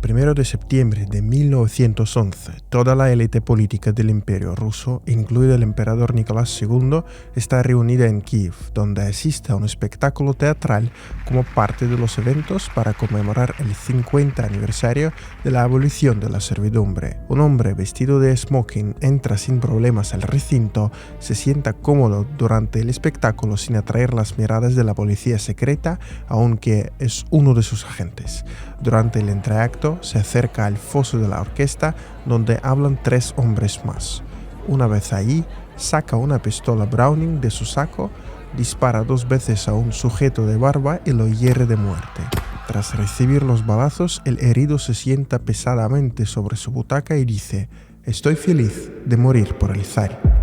1 de septiembre de 1911, toda la élite política del Imperio ruso, incluido el emperador Nicolás II, está reunida en Kiev, donde asiste a un espectáculo teatral como parte de los eventos para conmemorar el 50 aniversario de la abolición de la servidumbre. Un hombre vestido de smoking entra sin problemas al recinto, se sienta cómodo durante el espectáculo sin atraer las miradas de la policía secreta, aunque es uno de sus agentes. Durante el entreacto se acerca al foso de la orquesta donde hablan 3 hombres más. Una vez allí, saca una pistola Browning de su saco, dispara 2 veces a un sujeto de barba y lo hiere de muerte. Tras recibir los balazos, el herido se sienta pesadamente sobre su butaca y dice: «Estoy feliz de morir por el zar».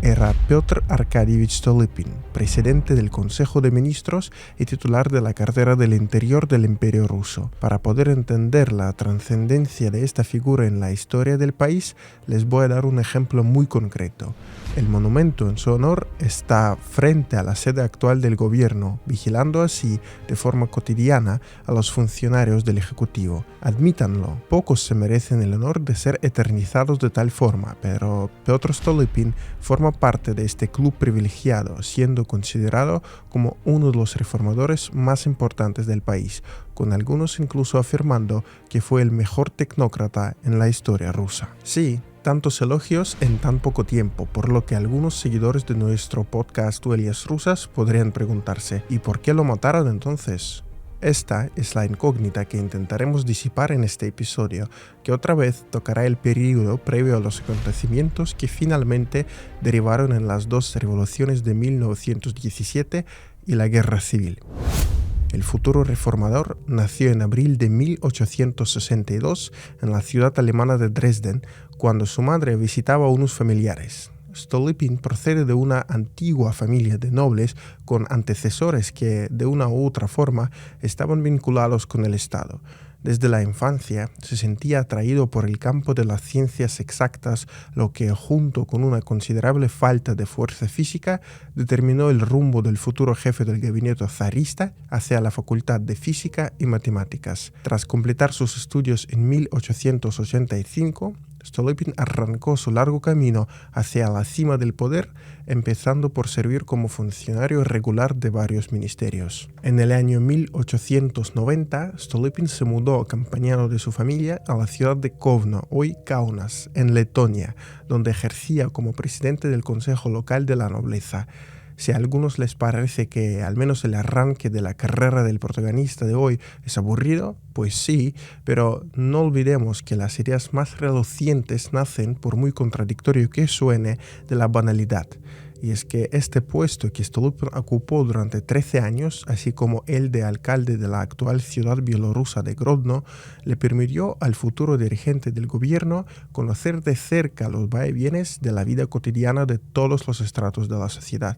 Era Piotr Arkadievich Stolypin, presidente del Consejo de Ministros y titular de la cartera del Interior del Imperio Ruso. Para poder entender la trascendencia de esta figura en la historia del país, les voy a dar un ejemplo muy concreto. El monumento en su honor está frente a la sede actual del gobierno, vigilando así de forma cotidiana a los funcionarios del Ejecutivo. Admítanlo, pocos se merecen el honor de ser eternizados de tal forma, pero Piotr Stolypin forma parte de este club privilegiado, siendo considerado como uno de los reformadores más importantes del país, con algunos incluso afirmando que fue el mejor tecnócrata en la historia rusa. Sí, tantos elogios en tan poco tiempo, por lo que algunos seguidores de nuestro podcast Duelas Rusas podrían preguntarse: ¿y por qué lo mataron entonces? Esta es la incógnita que intentaremos disipar en este episodio, que otra vez tocará el periodo previo a los acontecimientos que finalmente derivaron en las 2 revoluciones de 1917 y la Guerra Civil. El futuro reformador nació en abril de 1862 en la ciudad alemana de Dresden, cuando su madre visitaba a unos familiares. Stolypin procede de una antigua familia de nobles con antecesores que, de una u otra forma, estaban vinculados con el Estado. Desde la infancia se sentía atraído por el campo de las ciencias exactas, lo que, junto con una considerable falta de fuerza física, determinó el rumbo del futuro jefe del gabinete zarista hacia la Facultad de Física y Matemáticas. Tras completar sus estudios en 1885, Stolypin arrancó su largo camino hacia la cima del poder, empezando por servir como funcionario regular de varios ministerios. En el año 1890, Stolypin se mudó acompañado de su familia a la ciudad de Kovno, hoy Kaunas, en Letonia, donde ejercía como presidente del Consejo Local de la Nobleza. Si a algunos les parece que al menos el arranque de la carrera del protagonista de hoy es aburrido, pues sí, pero no olvidemos que las ideas más relucientes nacen, por muy contradictorio que suene, de la banalidad. Y es que este puesto que Stolypin ocupó durante 13 años, así como el de alcalde de la actual ciudad bielorrusa de Grodno, le permitió al futuro dirigente del gobierno conocer de cerca los vaivienes de la vida cotidiana de todos los estratos de la sociedad.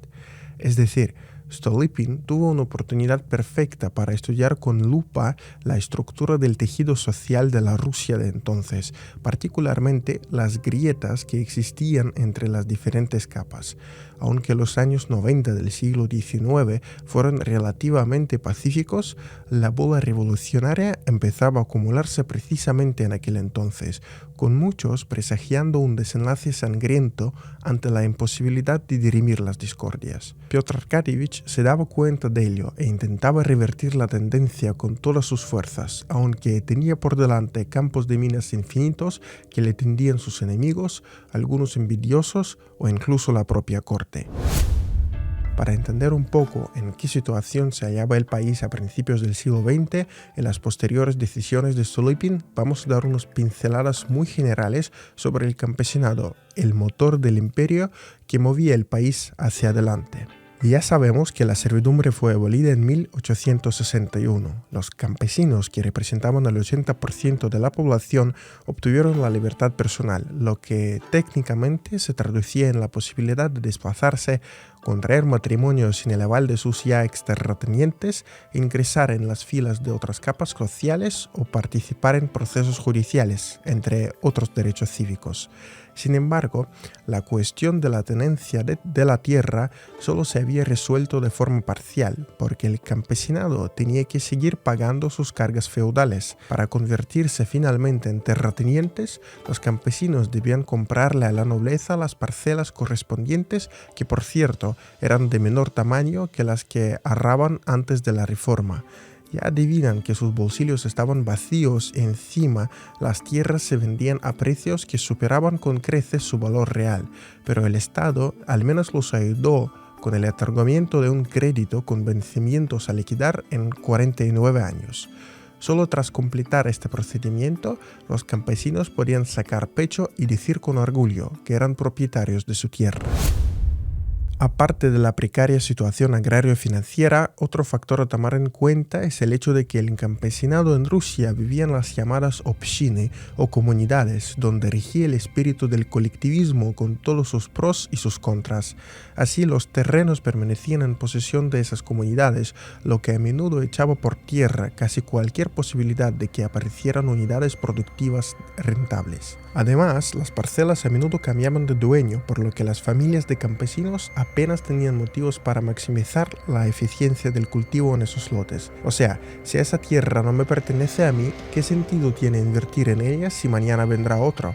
Es decir, Stolypin tuvo una oportunidad perfecta para estudiar con lupa la estructura del tejido social de la Rusia de entonces, particularmente las grietas que existían entre las diferentes capas. Aunque los años 90 del siglo XIX fueron relativamente pacíficos, la bola revolucionaria empezaba a acumularse precisamente en aquel entonces, con muchos presagiando un desenlace sangriento ante la imposibilidad de dirimir las discordias. Piotr Arkadievich se daba cuenta de ello e intentaba revertir la tendencia con todas sus fuerzas, aunque tenía por delante campos de minas infinitos que le tendían sus enemigos, algunos envidiosos o incluso la propia corte. Para entender un poco en qué situación se hallaba el país a principios del siglo XX y las posteriores decisiones de Stolypin, vamos a dar unas pinceladas muy generales sobre el campesinado, el motor del imperio que movía el país hacia adelante. Ya sabemos que la servidumbre fue abolida en 1861. Los campesinos, que representaban al 80% de la población, obtuvieron la libertad personal, lo que técnicamente se traducía en la posibilidad de desplazarse contraer matrimonio sin el aval de sus ya exterratenientes, ingresar en las filas de otras capas sociales o participar en procesos judiciales, entre otros derechos cívicos. Sin embargo, la cuestión de la tenencia de la tierra solo se había resuelto de forma parcial, porque el campesinado tenía que seguir pagando sus cargas feudales. Para convertirse finalmente en terratenientes, los campesinos debían comprarle a la nobleza las parcelas correspondientes, que por cierto eran de menor tamaño que las que arraban antes de la reforma. Ya adivinan que sus bolsillos estaban vacíos y encima las tierras se vendían a precios que superaban con creces su valor real, pero el Estado al menos los ayudó con el otorgamiento de un crédito con vencimientos a liquidar en 49 años. Solo tras completar este procedimiento, los campesinos podían sacar pecho y decir con orgullo que eran propietarios de su tierra. Aparte de la precaria situación agrario-financiera, otro factor a tomar en cuenta es el hecho de que el campesinado en Rusia vivía en las llamadas общины o comunidades, donde regía el espíritu del colectivismo con todos sus pros y sus contras. Así, los terrenos permanecían en posesión de esas comunidades, lo que a menudo echaba por tierra casi cualquier posibilidad de que aparecieran unidades productivas rentables. Además, las parcelas a menudo cambiaban de dueño, por lo que las familias de campesinos apenas tenían motivos para maximizar la eficiencia del cultivo en esos lotes. O sea, si esa tierra no me pertenece a mí, ¿qué sentido tiene invertir en ella si mañana vendrá otro?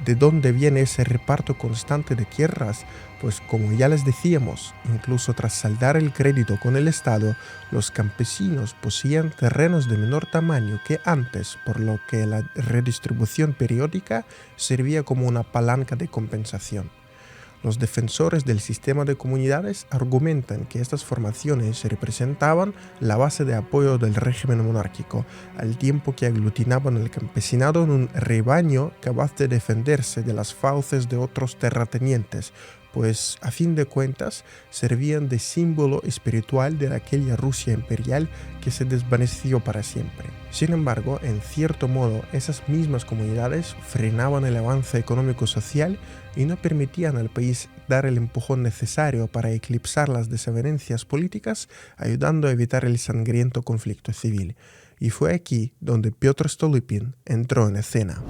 ¿De dónde viene ese reparto constante de tierras? Pues como ya les decíamos, incluso tras saldar el crédito con el Estado, los campesinos poseían terrenos de menor tamaño que antes, por lo que la redistribución periódica servía como una palanca de compensación. Los defensores del sistema de comunidades argumentan que estas formaciones representaban la base de apoyo del régimen monárquico, al tiempo que aglutinaban el campesinado en un rebaño capaz de defenderse de las fauces de otros terratenientes, pues a fin de cuentas servían de símbolo espiritual de aquella Rusia imperial que se desvaneció para siempre. Sin embargo, en cierto modo, esas mismas comunidades frenaban el avance económico-social y no permitían al país dar el empujón necesario para eclipsar las desavenencias políticas, ayudando a evitar el sangriento conflicto civil. Y fue aquí donde Piotr Stolypin entró en escena.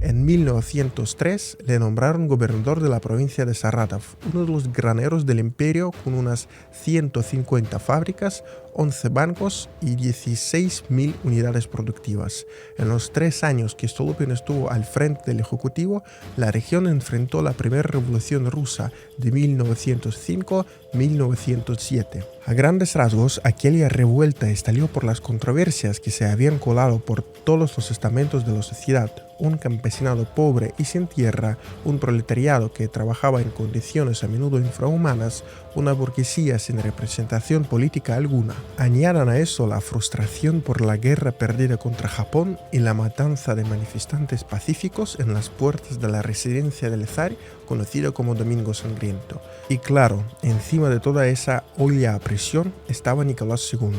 En 1903 le nombraron gobernador de la provincia de Saratov, uno de los graneros del imperio con unas 150 fábricas, 11 bancos y 16.000 unidades productivas. En los 3 años que Stolypin estuvo al frente del ejecutivo, la región enfrentó la primera revolución rusa de 1905-1907. A grandes rasgos, aquella revuelta estalló por las controversias que se habían colado por todos los estamentos de la sociedad: un campesinado pobre y sin tierra, un proletariado que trabajaba en condiciones a menudo infrahumanas, una burguesía sin representación política alguna. Añadan a eso la frustración por la guerra perdida contra Japón y la matanza de manifestantes pacíficos en las puertas de la residencia del zar, conocido como Domingo Sangriento. Y claro, encima de toda esa olla a presión estaba Nicolás II.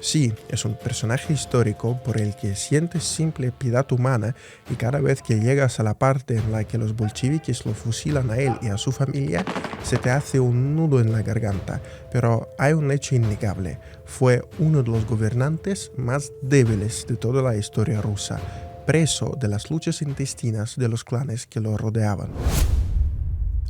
Sí, es un personaje histórico por el que sientes simple piedad humana, y cada vez que llegas a la parte en la que los bolcheviques lo fusilan a él y a su familia, se te hace un nudo en la garganta. Pero hay un hecho innegable: fue uno de los gobernantes más débiles de toda la historia rusa, preso de las luchas intestinas de los clanes que lo rodeaban.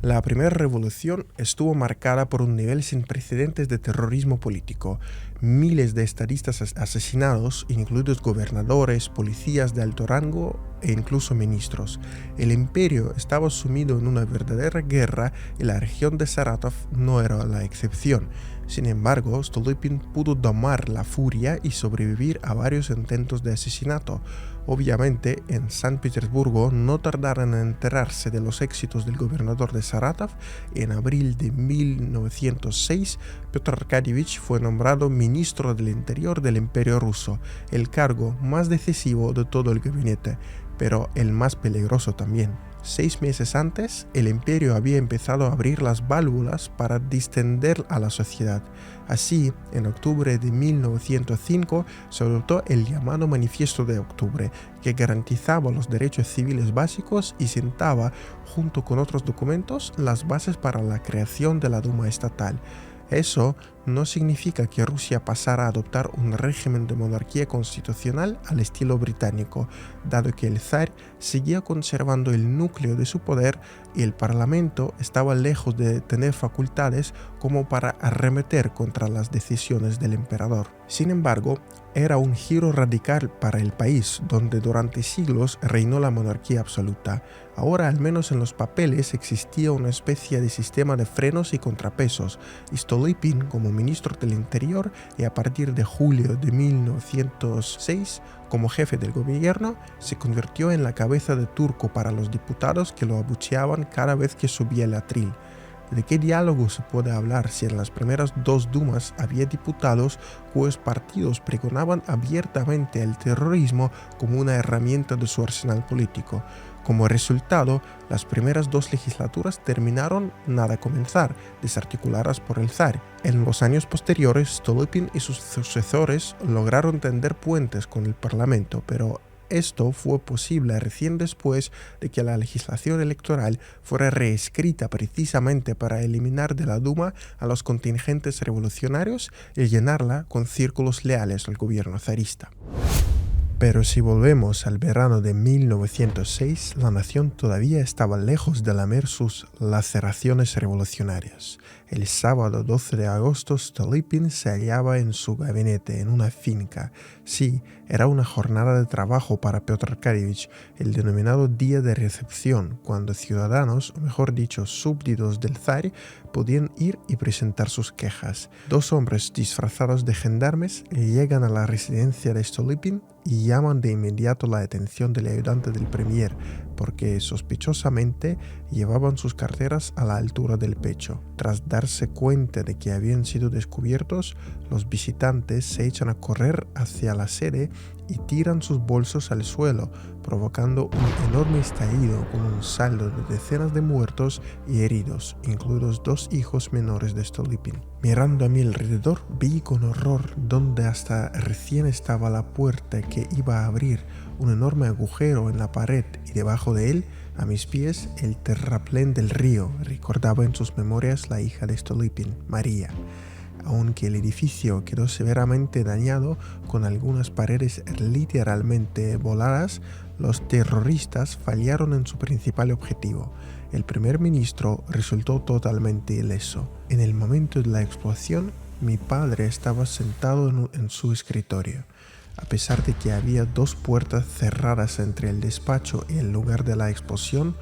La primera revolución estuvo marcada por un nivel sin precedentes de terrorismo político. Miles de estadistas asesinados, incluidos gobernadores, policías de alto rango e incluso ministros. El imperio estaba sumido en una verdadera guerra y la región de Saratov no era la excepción. Sin embargo, Stolypin pudo domar la furia y sobrevivir a varios intentos de asesinato. Obviamente, en San Petersburgo no tardaron en enterarse de los éxitos del gobernador de Saratov, y en abril de 1906, Piotr Arkadievich fue nombrado ministro del Interior del Imperio Ruso, el cargo más decisivo de todo el gabinete, pero el más peligroso también. 6 meses antes, el imperio había empezado a abrir las válvulas para distender a la sociedad. Así, en octubre de 1905 se adoptó el llamado Manifiesto de Octubre, que garantizaba los derechos civiles básicos y sentaba, junto con otros documentos, las bases para la creación de la Duma estatal. Eso no significa que Rusia pasara a adoptar un régimen de monarquía constitucional al estilo británico, dado que el zar seguía conservando el núcleo de su poder y el parlamento estaba lejos de tener facultades como para arremeter contra las decisiones del emperador. Sin embargo, era un giro radical para el país, donde durante siglos reinó la monarquía absoluta. Ahora, al menos en los papeles, existía una especie de sistema de frenos y contrapesos, y Stolypin, como ministro del Interior, y a partir de julio de 1906, como jefe del gobierno, se convirtió en la cabeza de turco para los diputados que lo abucheaban cada vez que subía el atril. ¿De qué diálogo se puede hablar si en las primeras 2 dumas había diputados cuyos partidos pregonaban abiertamente el terrorismo como una herramienta de su arsenal político? Como resultado, las primeras 2 legislaturas terminaron nada comenzar, desarticuladas por el zar. En los años posteriores, Stolypin y sus sucesores lograron tender puentes con el parlamento, pero esto fue posible recién después de que la legislación electoral fuera reescrita precisamente para eliminar de la Duma a los contingentes revolucionarios y llenarla con círculos leales al gobierno zarista. Pero si volvemos al verano de 1906, la nación todavía estaba lejos de lamer sus laceraciones revolucionarias. El sábado 12 de agosto, Stolypin se hallaba en su gabinete en una finca. Sí, era una jornada de trabajo para Piotr Arkadyevich, el denominado día de recepción, cuando ciudadanos, o mejor dicho, súbditos del zar, podían ir y presentar sus quejas. 2 hombres disfrazados de gendarmes llegan a la residencia de Stolypin y llaman de inmediato la atención del ayudante del premier, porque sospechosamente llevaban sus carteras a la altura del pecho. Tras darse cuenta de que habían sido descubiertos, los visitantes se echan a correr hacia la sede y tiran sus bolsos al suelo, provocando un enorme estallido con un saldo de decenas de muertos y heridos, incluidos 2 hijos menores de Stolypin. Mirando a mi alrededor, vi con horror donde hasta recién estaba la puerta que iba a abrir un enorme agujero en la pared y debajo de él, a mis pies, el terraplén del río, recordaba en sus memorias la hija de Stolypin, María. Aunque el edificio quedó severamente dañado, con algunas paredes literalmente voladas, los terroristas fallaron en su principal objetivo. El primer ministro resultó totalmente ileso. En el momento de la explosión, mi padre estaba sentado en su escritorio. A pesar de que había 2 puertas cerradas entre el despacho y el lugar de la explosión,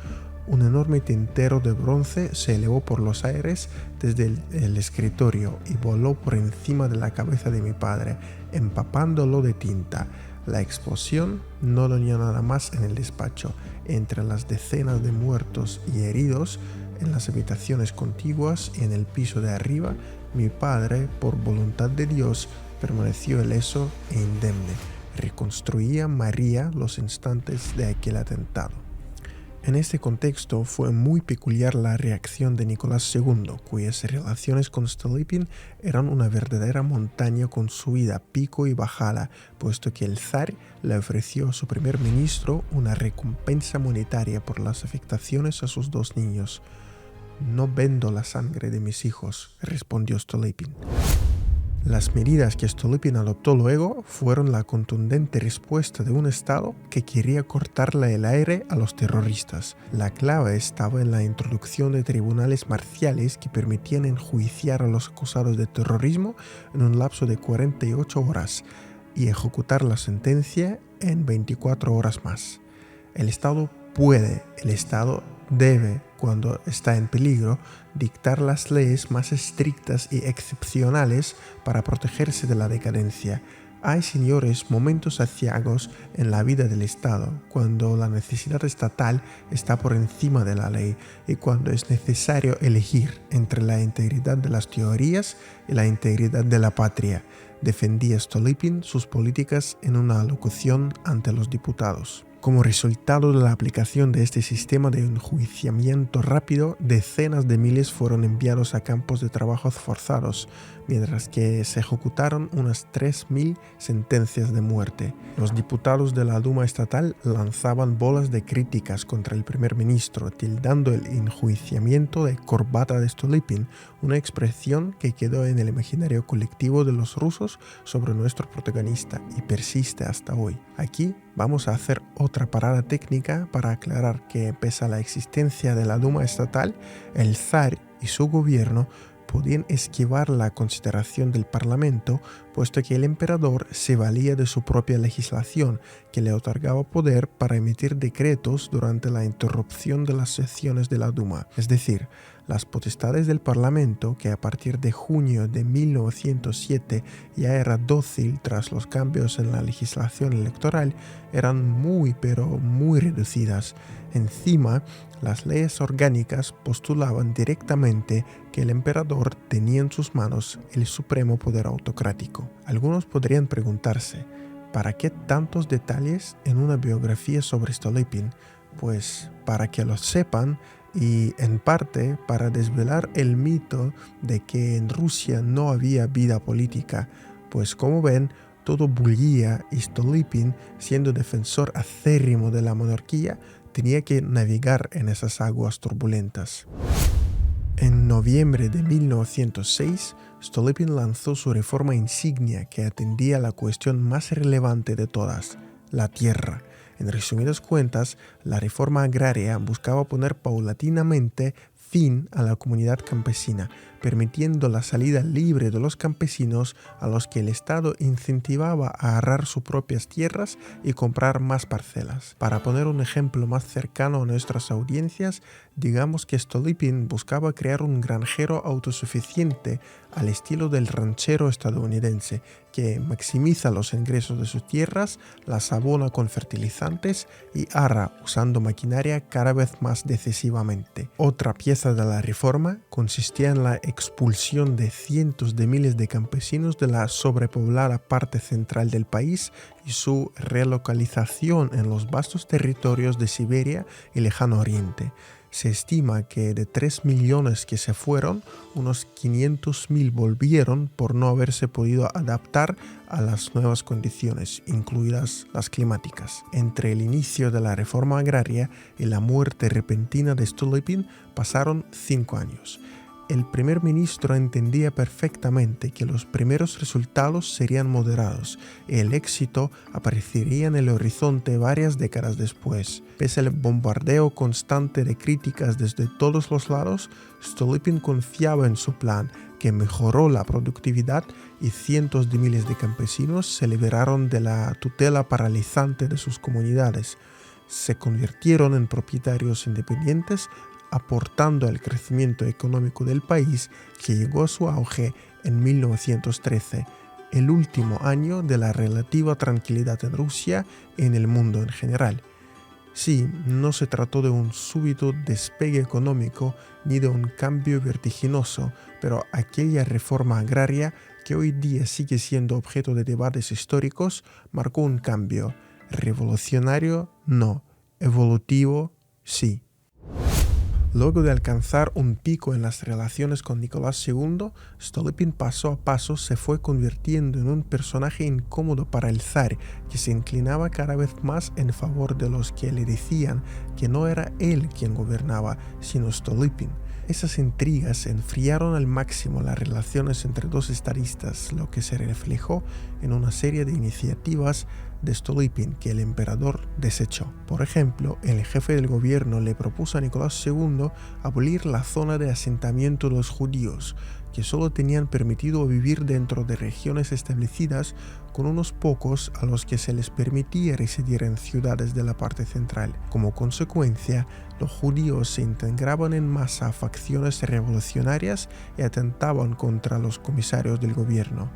un enorme tintero de bronce se elevó por los aires desde el escritorio y voló por encima de la cabeza de mi padre, empapándolo de tinta. La explosión no dañó nada más en el despacho. Entre las decenas de muertos y heridos, en las habitaciones contiguas y en el piso de arriba, mi padre, por voluntad de Dios, permaneció ileso e indemne. Reconstruía María los instantes de aquel atentado. En este contexto fue muy peculiar la reacción de Nicolás II, cuyas relaciones con Stolypin eran una verdadera montaña con subida, pico y bajada, puesto que el zar le ofreció a su primer ministro una recompensa monetaria por las afectaciones a sus 2 niños. «No vendo la sangre de mis hijos», respondió Stolypin. Las medidas que Stolypin adoptó luego fueron la contundente respuesta de un Estado que quería cortarle el aire a los terroristas. La clave estaba en la introducción de tribunales marciales que permitían enjuiciar a los acusados de terrorismo en un lapso de 48 horas y ejecutar la sentencia en 24 horas más. El Estado puede, el Estado debe, cuando está en peligro, dictar las leyes más estrictas y excepcionales para protegerse de la decadencia. Hay, señores, momentos aciagos en la vida del Estado, cuando la necesidad estatal está por encima de la ley y cuando es necesario elegir entre la integridad de las teorías y la integridad de la patria. Defendía Stolypin sus políticas en una alocución ante los diputados. Como resultado de la aplicación de este sistema de enjuiciamiento rápido, decenas de miles fueron enviados a campos de trabajos forzados, mientras que se ejecutaron unas 3.000 sentencias de muerte. Los diputados de la Duma estatal lanzaban bolas de críticas contra el primer ministro, tildando el enjuiciamiento de corbata de Stolypin, una expresión que quedó en el imaginario colectivo de los rusos sobre nuestro protagonista y persiste hasta hoy. Aquí vamos a hacer otra parada técnica para aclarar que, pese a la existencia de la Duma estatal, el zar y su gobierno podían esquivar la consideración del Parlamento, puesto que el emperador se valía de su propia legislación, que le otorgaba poder para emitir decretos durante la interrupción de las sesiones de la Duma. Es decir, las potestades del Parlamento, que a partir de junio de 1907 ya era dócil tras los cambios en la legislación electoral, eran muy reducidas. Encima, las leyes orgánicas postulaban directamente que el emperador tenía en sus manos el supremo poder autocrático. Algunos podrían preguntarse, ¿para qué tantos detalles en una biografía sobre Stolypin? Pues para que lo sepan y en parte para desvelar el mito de que en Rusia no había vida política, pues como ven, todo bullía y Stolypin, siendo defensor acérrimo de la monarquía, tenía que navegar en esas aguas turbulentas. En noviembre de 1906, Stolypin lanzó su reforma insignia que atendía a la cuestión más relevante de todas, la tierra. En resumidas cuentas, la reforma agraria buscaba poner paulatinamente fin a la comunidad campesina, permitiendo la salida libre de los campesinos a los que el Estado incentivaba a arar sus propias tierras y comprar más parcelas. Para poner un ejemplo más cercano a nuestras audiencias, digamos que Stolypin buscaba crear un granjero autosuficiente al estilo del ranchero estadounidense, que maximiza los ingresos de sus tierras, las abona con fertilizantes y arra usando maquinaria cada vez más decisivamente. Otra pieza de la reforma consistía en la expulsión de cientos de miles de campesinos de la sobrepoblada parte central del país y su relocalización en los vastos territorios de Siberia y Lejano Oriente. Se estima que de 3 millones que se fueron, unos 500.000 volvieron por no haberse podido adaptar a las nuevas condiciones, incluidas las climáticas. Entre el inicio de la reforma agraria y la muerte repentina de Stolypin pasaron 5 años. El primer ministro entendía perfectamente que los primeros resultados serían moderados y el éxito aparecería en el horizonte varias décadas después. Pese al bombardeo constante de críticas desde todos los lados, Stolypin confiaba en su plan, que mejoró la productividad y cientos de miles de campesinos se liberaron de la tutela paralizante de sus comunidades. Se convirtieron en propietarios independientes, aportando al crecimiento económico del país, que llegó a su auge en 1913, el último año de la relativa tranquilidad en Rusia y en el mundo en general. Sí, no se trató de un súbito despegue económico ni de un cambio vertiginoso, pero aquella reforma agraria, que hoy día sigue siendo objeto de debates históricos, marcó un cambio. Revolucionario, no. Evolutivo, sí. Luego de alcanzar un pico en las relaciones con Nicolás II, Stolypin paso a paso se fue convirtiendo en un personaje incómodo para el zar, que se inclinaba cada vez más en favor de los que le decían que no era él quien gobernaba, sino Stolypin. Esas intrigas enfriaron al máximo las relaciones entre dos estadistas, lo que se reflejó en una serie de iniciativas de Stolypin que el emperador desechó. Por ejemplo, el jefe del gobierno le propuso a Nicolás II abolir la zona de asentamiento de los judíos, que solo tenían permitido vivir dentro de regiones establecidas, con unos pocos a los que se les permitía residir en ciudades de la parte central. Como consecuencia, los judíos se integraban en masa a facciones revolucionarias y atentaban contra los comisarios del gobierno.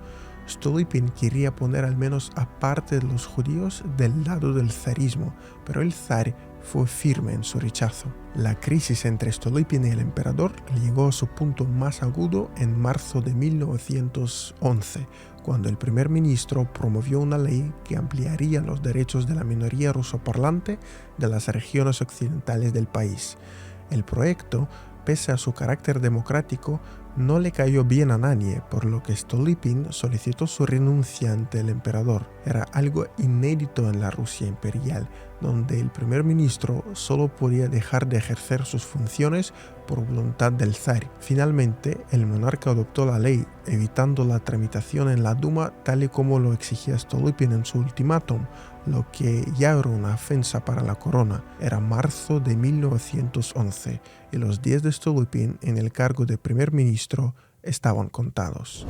Stolypin quería poner al menos a parte de los judíos del lado del zarismo, pero el zar fue firme en su rechazo. La crisis entre Stolypin y el emperador llegó a su punto más agudo en marzo de 1911, cuando el primer ministro promovió una ley que ampliaría los derechos de la minoría rusoparlante de las regiones occidentales del país. El proyecto, pese a su carácter democrático, no le cayó bien a nadie, por lo que Stolypin solicitó su renuncia ante el emperador. Era algo inédito en la Rusia imperial, donde el primer ministro solo podía dejar de ejercer sus funciones por voluntad del zar. Finalmente, el monarca adoptó la ley, evitando la tramitación en la Duma tal y como lo exigía Stolypin en su ultimátum, lo que ya era una ofensa para la corona. Era marzo de 1911 y los días de Stolypin en el cargo de primer ministro estaban contados.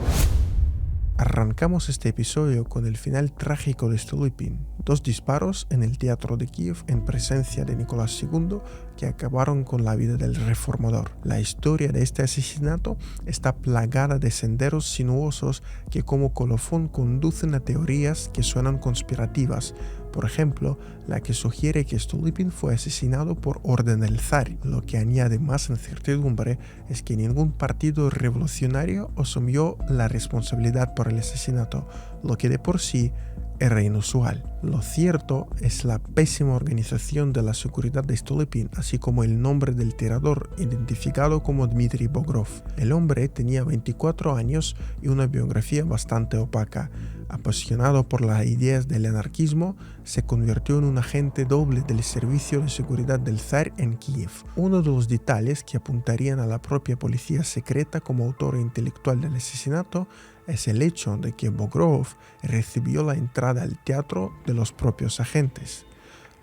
Arrancamos este episodio con el final trágico de Stolypin, 2 disparos en el teatro de Kiev en presencia de Nicolás II que acabaron con la vida del reformador. La historia de este asesinato está plagada de senderos sinuosos que como colofón conducen a teorías que suenan conspirativas. Por ejemplo, la que sugiere que Stolypin fue asesinado por orden del zar. Lo que añade más incertidumbre es que ningún partido revolucionario asumió la responsabilidad por el asesinato, lo que de por sí era inusual. Lo cierto es la pésima organización de la seguridad de Stolypin, así como el nombre del tirador, identificado como Dmitry Bogrov. El hombre tenía 24 años y una biografía bastante opaca. Apasionado por las ideas del anarquismo, se convirtió en un agente doble del servicio de seguridad del zar en Kiev. Uno de los detalles que apuntarían a la propia policía secreta como autor intelectual del asesinato es el hecho de que Bogrov recibió la entrada al teatro de los propios agentes.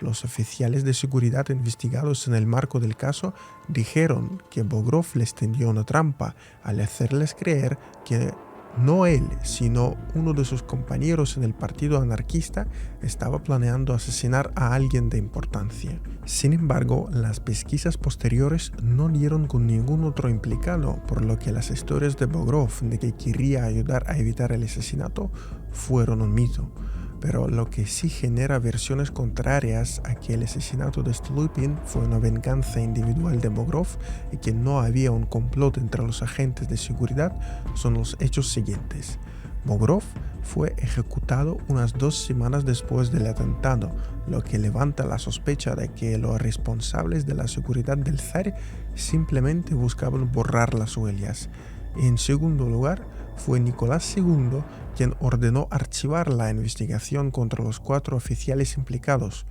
Los oficiales de seguridad investigados en el marco del caso dijeron que Bogrov les tendió una trampa al hacerles creer que no él, sino uno de sus compañeros en el partido anarquista estaba planeando asesinar a alguien de importancia. Sin embargo, las pesquisas posteriores no dieron con ningún otro implicado, por lo que las historias de Bogrov de que quería ayudar a evitar el asesinato fueron un mito. Pero lo que sí genera versiones contrarias a que el asesinato de Stolypin fue una venganza individual de Bogrov y que no había un complot entre los agentes de seguridad son los hechos siguientes. Bogrov fue ejecutado unas 2 semanas después del atentado, lo que levanta la sospecha de que los responsables de la seguridad del zar simplemente buscaban borrar las huellas. En segundo lugar, fue Nicolás II quien ordenó archivar la investigación contra los 4 oficiales implicados.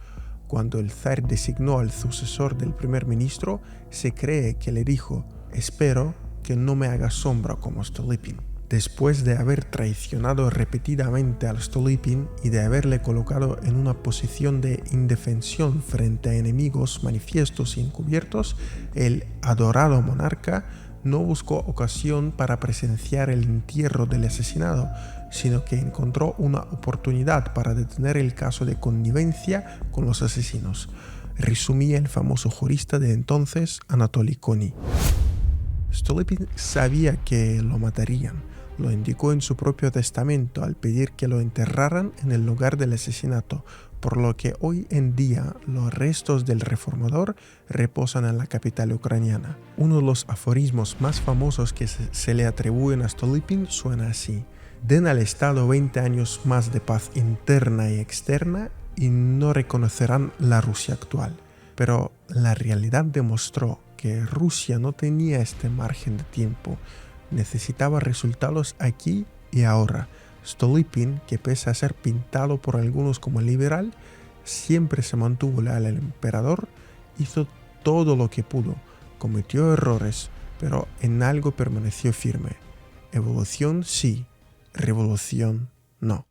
Cuando el zar designó al sucesor del primer ministro, se cree que le dijo: «Espero que no me haga sombra como Stolypin». Después de haber traicionado repetidamente al Stolypin y de haberle colocado en una posición de indefensión frente a enemigos manifiestos y encubiertos, el adorado monarca no buscó ocasión para presenciar el entierro del asesinado, sino que encontró una oportunidad para detener el caso de connivencia con los asesinos, resumía el famoso jurista de entonces, Anatoly Koni. Stolypin sabía que lo matarían. Lo indicó en su propio testamento al pedir que lo enterraran en el lugar del asesinato, por lo que hoy en día los restos del reformador reposan en la capital ucraniana. Uno de los aforismos más famosos que se le atribuyen a Stolypin suena así: «Den al Estado 20 años más de paz interna y externa y no reconocerán la Rusia actual». Pero la realidad demostró que Rusia no tenía este margen de tiempo. Necesitaba resultados aquí y ahora. Stolypin, que pese a ser pintado por algunos como liberal, siempre se mantuvo leal al emperador, hizo todo lo que pudo, cometió errores, pero en algo permaneció firme. Evolución sí, revolución no.